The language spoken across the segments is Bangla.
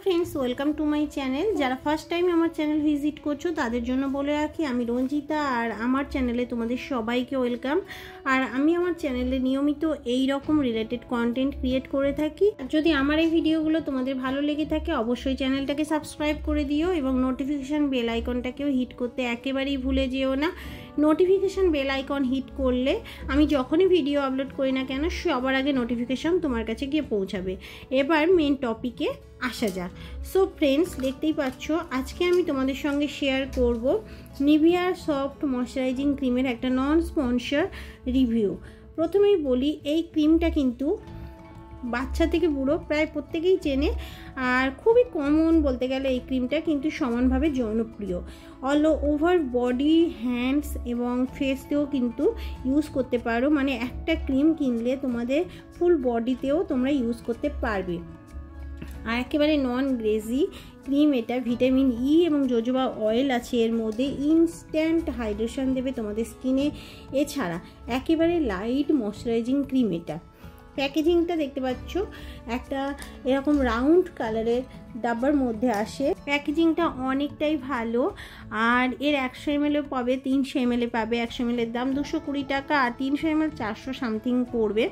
Friends welcome to my channel. जरा फर्स्ट टाइम আমার চ্যানেল ভিজিট করছো তাদের জন্য বলে রাখি আমি রঞ্জিতা আর আমার চ্যানেলে তোমাদের সবাইকে ওয়েলকাম। আর আমি আমার চ্যানেলে নিয়মিত এই রকম রিলেটেড কন্টেন্ট ক্রিয়েট করে থাকি। যদি আমার এই ভিডিওগুলো তোমাদের ভালো লেগে থাকে অবশ্যই চ্যানেলটাকে সাবস্ক্রাইব করে দিও এবং নোটিফিকেশন বেল আইকনটাকেও হিট করতে একেবারেই ভুলে যেও না। নোটিফিকেশান বেল আইকন হিট করলে আমি যখনই ভিডিও আপলোড করি না কেন সবার আগে নোটিফিকেশান তোমার কাছে গিয়ে পৌঁছাবে। এবার মেন টপিকে আসা যাক। সো ফ্রেন্ডস দেখতেই পাচ্ছ আজকে আমি তোমাদের সঙ্গে শেয়ার করব নিভিয়া সফট ময়শ্চারাইজিং ক্রিমের একটা নন স্পন্সর রিভিউ। প্রথমেই বলি এই ক্রিমটা কিন্তু বাচ্চা থেকে বুড়ো প্রায় প্রত্যেকেই চেনে আর খুবই কমন বলতে গেলে এই ক্রিমটা কিন্তু সমানভাবে জনপ্রিয়। অল ওভার বডি হ্যান্ডস এবং ফেসতেও কিন্তু ইউজ করতে পারো, মানে একটা ক্রিম কিনলে তোমাদের ফুল বডিতেও তোমরা ইউজ করতে পারবে। আর একেবারে নন গ্রেজি ক্রিম এটা, ভিটামিন ই এবং জোজোবা অয়েল আছে এর মধ্যে, ইনস্ট্যান্ট হাইড্রেশন দেবে তোমাদের স্কিনে। এছাড়া একেবারে লাইট ময়শ্চারাইজিং ক্রিম এটা। প্যাকেজিংটা দেখতে পাচ্ছ একটা এরকম রাউন্ড কালারের ডাব্বার মধ্যে আসে। প্যাকেজিংটা অনেকটাই ভালো আর এর 100 ml পাবে, 300 ml পাবে। 100 ml এর দাম 220 টাকা আর 300 ml 400 সামথিং পড়বে।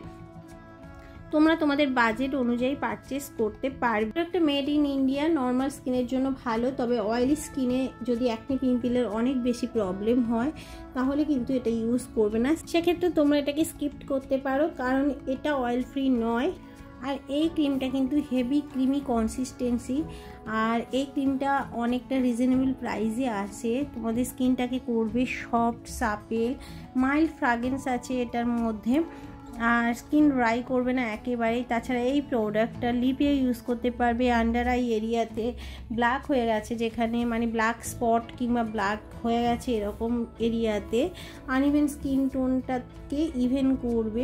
তোমরা তোমাদের বাজেট অনুযায়ী পারচেস করতে পারবে। একটা মেড ইন ইন্ডিয়া, নর্মাল স্কিনের জন্য ভালো, তবে অয়েলি স্কিনে যদি অ্যাকনে পিম্পলের অনেক বেশি প্রবলেম হয় তাহলে কিন্তু এটা ইউজ করবে না, সেক্ষেত্রে তোমরা এটাকে স্কিপ করতে পারো কারণ এটা অয়েল ফ্রি নয়। আর এই ক্রিমটা কিন্তু হেভি ক্রিমি কনসিস্টেন্সি আর এই ক্রিমটা অনেকটা রিজনেবল প্রাইসে আছে। তোমাদের স্কিনটাকে করবে সফট, সাপেল, মাইল্ড ফ্রাগ্রেন্স আছে এটার মধ্যে আর স্কিন ড্রাই করবে না একেবারেই। তাছাড়া এই প্রোডাক্টটা লিপে ইউজ করতে পারবে, আন্ডার আই এরিয়াতে ব্ল্যাক হয়ে গেছে যেখানে মানে ব্ল্যাক স্পট কিংবা ব্ল্যাক হয়ে গেছে এরকম এরিয়াতে আনইভেন স্কিন টোনটাকে ইভেন করবে,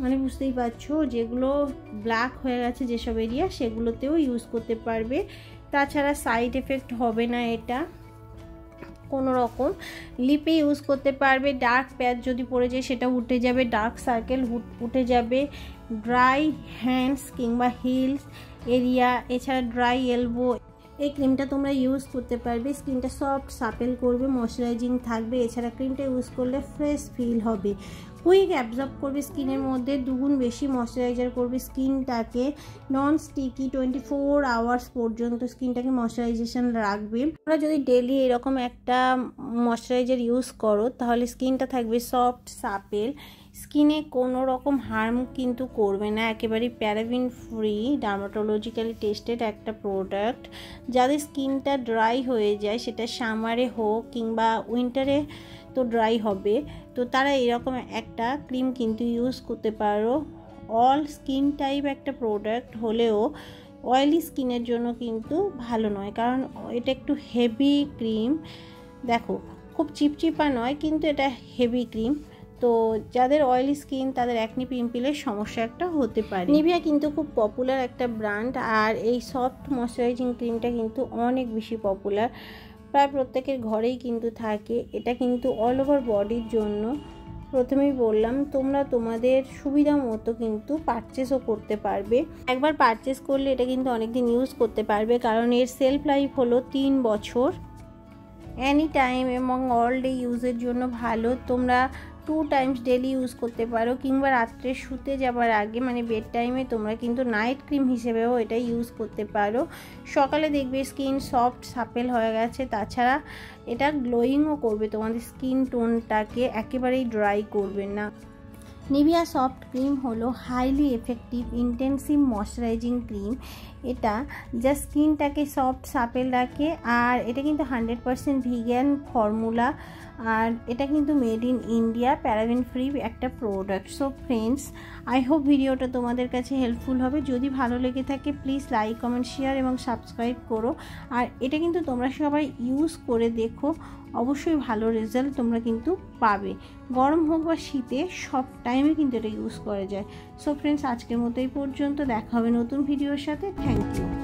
মানে বুঝতেই পারছো যেগুলো ব্ল্যাক হয়ে গেছে যেসব এরিয়া সেগুলোতেও ইউজ করতে পারবে। তাছাড়া সাইড এফেক্ট হবে না এটা কোনো রকম। লিপে ইউজ করতে পারবে, ডার্ক প্যাচ যদি পড়ে যায় সেটা উঠে যাবে, ডার্ক সার্কেল উঠে যাবে, ড্রাই হ্যান্ডস কিংবা হিলস এরিয়া, এছাড়া ড্রাই এলবো এই ক্রিমটা তোমরা ইউজ করতে পারবে। স্কিনটা সফট সাপেল করবে, ময়শ্চারাইজিং থাকবে। এছাড়া ক্রিমটা ইউজ করলে ফ্রেশ ফিল হবে, কুইক অ্যাবজর্ব করবে স্কিনের মধ্যে, দুগুণ বেশি ময়শ্চারাইজার করবে স্কিনটাকে, নন স্টিকি 24 আওয়ার্স পর্যন্ত স্কিনটাকে ময়শ্চারাইজেশন রাখবে। তোমরা যদি ডেলি এরকম একটা ময়শ্চারাইজার ইউজ করো তাহলে স্কিনটা থাকবে সফট সাপেল, স্কিনে কোনো রকম হার্ম কিন্তু করবে না, একেবারে প্যারাবিন ফ্রি, ডার্মাটোলজিক্যালি টেস্টেড একটা প্রোডাক্ট। যাদের স্কিনটা ড্রাই হয়ে যায় সেটা সামারে হোক কিংবা উইন্টারে তো ড্রাই হবে, তো তারা এরকম একটা ক্রিম কিন্তু ইউজ করতে পারো। অল স্কিন টাইপ একটা প্রোডাক্ট হলেও অয়েলি স্কিনের জন্য কিন্তু ভালো নয় কারণ এটা একটু হেভি ক্রিম। দেখো খুব চিপচিপা নয় কিন্তু এটা হেভি ক্রিম, তো যাদের অয়েলি স্কিন তাদের অ্যাকনি পিম্পলের সমস্যা একটা হতে পারে। নিভিয়া কিন্তু খুব পপুলার একটা ব্র্যান্ড আর এই সফট ময়শ্চারাইজিং ক্রিমটা কিন্তু অনেক বেশি পপুলার, প্রায় প্রত্যেকের ঘরেই কিন্তু থাকে। এটা কিন্তু অল ওভার বডির জন্য। প্রথমেই বললাম তোমরা তোমাদের সুবিধা মতো কিন্তু পারচেসও করতে পারবে। একবার পারচেস করলে এটা কিন্তু অনেকদিন ইউজ করতে পারবে কারণ এর সেলফ লাইফ হলো 3 বছর। এনি টাইম এবং অল ডে ইউজের জন্য ভালো। তোমরা 2 টাইমস ডেলি ইউজ করতে পারো কিংবা রাত্রে শুতে যাবার আগে মানে বেড টাইমে তোমরা কিন্তু নাইট ক্রিম হিসেবেও এটা ইউজ করতে পারো। সকালে দেখবে স্কিন সফট সাপেল হয়ে গেছে, তাছাড়া এটা গ্লোয়িংও করবে তোমাদের স্কিন টোনটাকে, একেবারেই ড্রাই করবে না। নিভিয়া সফট ক্রিম হলো highly effective intensive moisturising cream. এটা যা স্কিনটাকে সফট সাপেল রাখে আর এটা কিন্তু 100% ভিগান ফর্মুলা আর এটা কিন্তু made in India, paraben free একটা product. So friends I hope ভিডিওটা তোমাদের কাছে হেল্পফুল হবে। যদি ভালো লেগে থাকে প্লিজ লাইক, কমেন্ট, শেয়ার এবং সাবস্ক্রাইব করো। আর এটা কিন্তু তোমরা সবাই ইউজ করে দেখো, অবশ্যই ভালো রেজাল্ট তোমরা কিন্তু পাবে। গরম হোক বা শীতে সব টাইমে কিন্তু এটা ইউজ করা যায়। সো ফ্রেন্ডস আজকের মতো এই পর্যন্ত, দেখা হবে নতুন ভিডিওর সাথে। Thank you.